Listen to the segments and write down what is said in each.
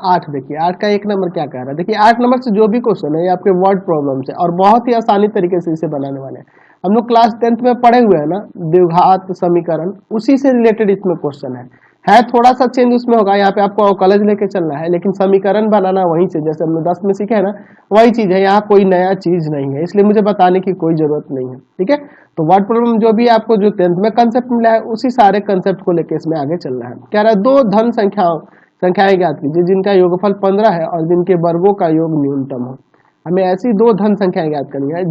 8 देखिए 8 का 1 नंबर क्या कह रहा है। देखिए 8 नंबर से जो भी क्वेश्चन है ये आपके वर्ड प्रॉब्लम से और बहुत ही आसानी तरीके से इसे बनाने वाले हैं। हम लोग क्लास 10th में पढ़े हुए हैं ना द्विघात समीकरण, उसी से रिलेटेड इसमें क्वेश्चन है थोड़ा सा चेंज उसमें होगा। यहाँ पे आपको अवकलज लेके चलना है, लेकिन समीकरण बनाना वहीं से जैसे हमने 10 में सीखे है ना वही चीज है। यहाँ कोई नया चीज नहीं है, इसलिए मुझे बताने की कोई जरूरत नहीं है। ठीक है, तो वर्ड प्रॉब्लम जो भी आपको जो 10th में कंसेप्ट मिला है उसी सारे कंसेप्ट को लेकर इसमें आगे चलना है। कह रहा है दो धन संख्याएं ज्ञात कीजिए जिनका योगफल 15 है और जिनके वर्गों का योग न्यूनतम हो। हमें ऐसी दो धन संख्याएं ज्ञात करनी है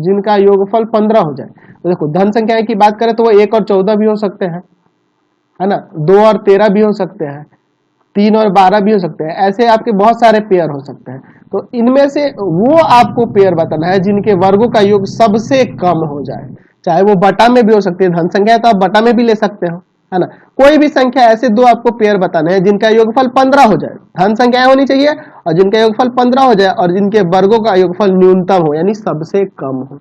जिनका योगफल 15 हो जाए। तो देखो धन संख्याएं की बात करें तो वो 1 और 14 भी हो सकते हैं, है ना, 2 और 13 भी हो सकते हैं, 3 और 12 भी हो सकते हैं। ऐसे आपके बहुत सारे पेयर हो सकते हैं। तो इनमें से वो आपको पेयर बताना है जिनके वर्गों का योग सबसे कम हो जाए। चाहे वो बटा में भी हो सकती है, धन संख्या है तो आप बटा में भी ले सकते हो, है ना। कोई भी संख्या ऐसे दो आपको पेयर बताने हैं जिनका योगफल 15 हो जाए, धन संख्याएं होनी चाहिए और जिनका योगफल 15 हो जाए और जिनके वर्गों का योगफल न्यूनतम हो यानी सबसे कम हो।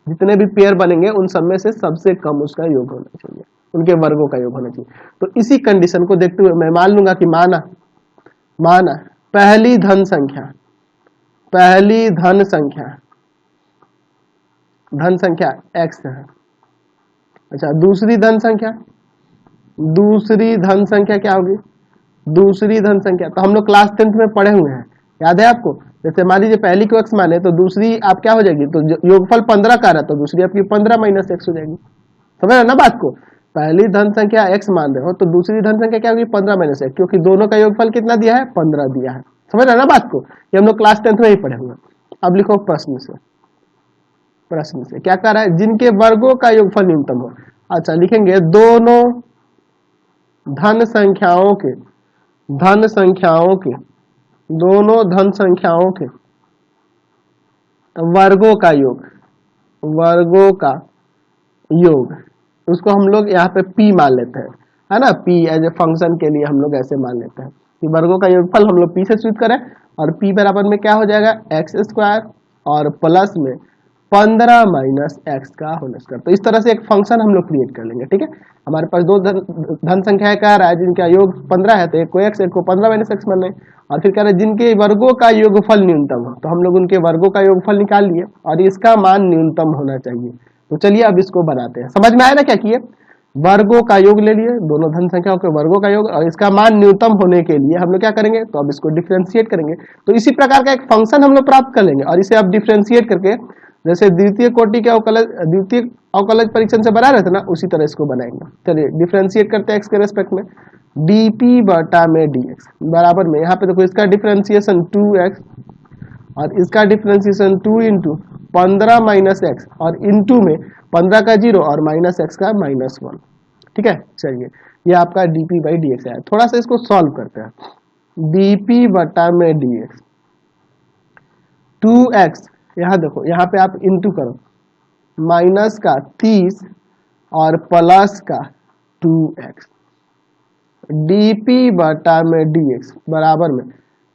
जितने भी पेयर बनेंगे उन सब में से सबसे कम उसका योग होना चाहिए, उनके वर्गों का योग होना चाहिए। तो इसी कंडीशन को देखते हुए मैं मान लूंगा कि माना पहली धन संख्या x है। अच्छा दूसरी धन संख्या क्या होगी? दूसरी धन संख्या तो हम लोग क्लास 10th में पढ़े हुए हैं, याद है आपको। जैसे मान लीजिए पहली को x माने तो दूसरी आप क्या हो जाएगी, तो योगफल 15 का रहा तो दूसरी आपकी 15 - x हो जाएगी। समझ रहे ना बात को। पहली धन संख्या x मान रहे हो तो दूसरी धन संख्या क्या होगी 15 - x, क्योंकि दोनों का योगफल कितना दिया है 15 दिया है। समझ रहे ना बात को, ये हम लोग क्लास 10th में ही पढ़े हुए। अब लिखो प्रश्न से क्या कह रहा है, जिनके वर्गों का योगफल न्यूनतम हो। अच्छा लिखेंगे दोनों धन संख्याओं के वर्गों का योग उसको हम लोग यहाँ पे p मान लेते हैं, है ना। p एज ए फंक्शन के लिए हम लोग ऐसे मान लेते हैं कि वर्गों का योगफल हम लोग p से सूचित करें और p बराबर में क्या हो जाएगा x² और प्लस में 15 - x का होल स्क्वायर। तो इस तरह से एक फंक्शन हम लोग क्रिएट कर लेंगे। ठीक है, हमारे पास दो धन संख्याएं कह रहा है जिनका योग 15 है, तो एक को x एक को 15 - x मान लें। और फिर कह रहे हैं जिनके वर्गों का योगफल न्यूनतम हो, तो हम लोग उनके वर्गों का योगफल निकाल लिए और इसका मान न्यूनतम होना चाहिए। तो चलिए अब इसको बनाते हैं। समझ में आया ना क्या किए, वर्गों का योग ले लिए, दोनों धन संख्याओं के वर्गों का योग, और इसका मान न्यूनतम होने के लिए हम लोग क्या करेंगे, तो अब इसको डिफरेंशिएट करेंगे। तो इसी प्रकार का एक फंक्शन हम लोग प्राप्त कर लेंगे और इसे अब डिफरेंशिएट करके जैसे द्वितीय अवकलज परीक्षण से बना रहे थे ना, उसी तरह इसको बनाएंगे। चलिए डिफरेंशिएट करते हैं x के रेस्पेक्ट में। dp बटा में dx बराबर में, यहाँ पे देखो इसका डिफरेंशिएशन 2x और इसका डिफरेंशिएशन 2 इंटू 15 - x और इंटू में 15 का 0 और -x का -1। ठीक है, चलिए ये आपका dp बाई dx है। थोड़ा सा इसको सॉल्व करते हैं। dp बटा में dx 2x, यहाँ देखो यहाँ पे आप इंटू करो, माइनस का 30 और प्लस का 2x dp बटा में dx बराबर में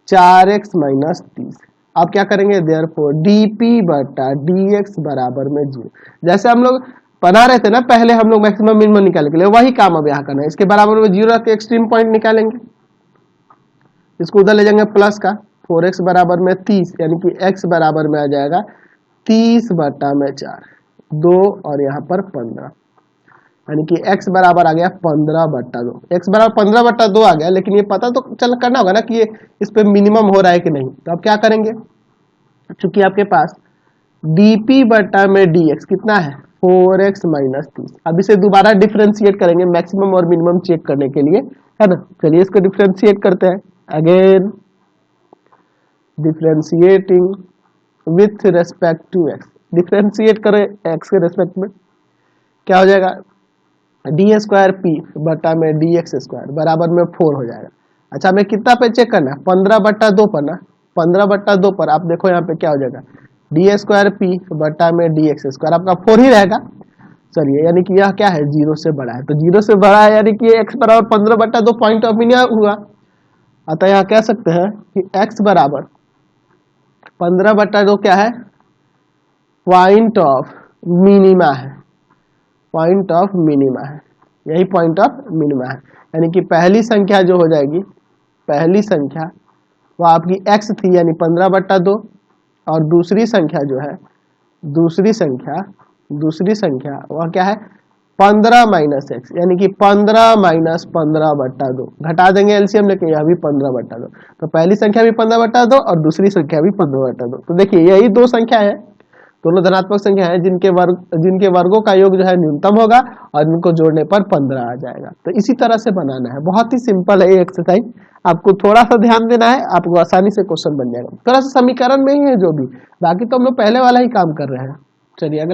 4x - 30। अब क्या करेंगे, देयरफॉर dp बटा dx बराबर में 0। जैसे हम लोग बना रहे थे ना पहले, हम लोग मैक्सिमम मिनिमम निकालने के लिए वही काम अब यहाँ करना है। इसके बराबर में 0 के एक्सट्रीम पॉइंट निकालेंगे, इसको उधर ले जाएंगे प्लस का 4x बराबर में 30 यानी कि x बराबर में आ जाएगा 30 बटा में 4 2 और यहाँ पर 15 यानी कि x बराबर आ गया 15 बटा 2। x बराबर 15 बटा 2 आ गया, लेकिन ये पता तो चल करना होगा ना कि ये इस पे मिनिमम हो रहा है कि नहीं। तो अब क्या करेंगे, चूंकि आपके पास dp बटा में dx कितना है 4x - 30। अब इसे दोबारा डिफरेंशिएट करेंगे मैक्सिमम और मिनिमम चेक करने के लिए, है ना। चलिए इसको डिफरेंशिएट करते हैं। Again differentiating with respect to x, differentiate करें x के रेस्पेक्ट में, क्या हो जाएगा d² p बटा में dx² बराबर में 4 हो जाएगा। अच्छा हमें कितना पे चेक करना है 15 बटा 2 पर ना, 15 बटा 2 पर आप देखो यहाँ पे क्या हो जाएगा d² p बटा में dx² आपका 4 ही रहेगा। चलिए यानी कि यह क्या है 0 से बड़ा है, तो 0 से बड़ा है यानी कि x बराबर 15 बटा 2 पॉइंट ऑफ मिनिमम हुआ। अतः यहाँ कह सकते हैं कि x बराबर 15 बटा 2 क्या है, पॉइंट ऑफ मिनिमा है, पॉइंट ऑफ मिनिमा है, यही पॉइंट ऑफ मिनिमा है। यानी कि पहली संख्या जो हो जाएगी, पहली संख्या वो आपकी x थी यानी 15/2, और दूसरी संख्या जो है, दूसरी संख्या वह क्या है 15 माइनस एक्स, यानी कि 15 माइनस 15/2। घटा देंगे एलसीएम लेके, यह भी 15/2। तो पहली संख्या भी 15/2 और दूसरी संख्या भी 15/2। तो देखिए यही दो संख्या है, दोनों धनात्मक संख्या है जिनके वर्गों का योग जो है न्यूनतम होगा और इनको जोड़ने पर 15 आ जाएगा। तो इसी तरह से बनाना है, बहुत ही सिंपल है ये एक्सरसाइज। आपको थोड़ा सा ध्यान देना है, आपको आसानी से क्वेश्चन बन जाएगा। थोड़ा सा समीकरण में ही है जो भी, बाकी तो हम लोग पहले वाला ही काम कर रहे हैं। चलिए अगला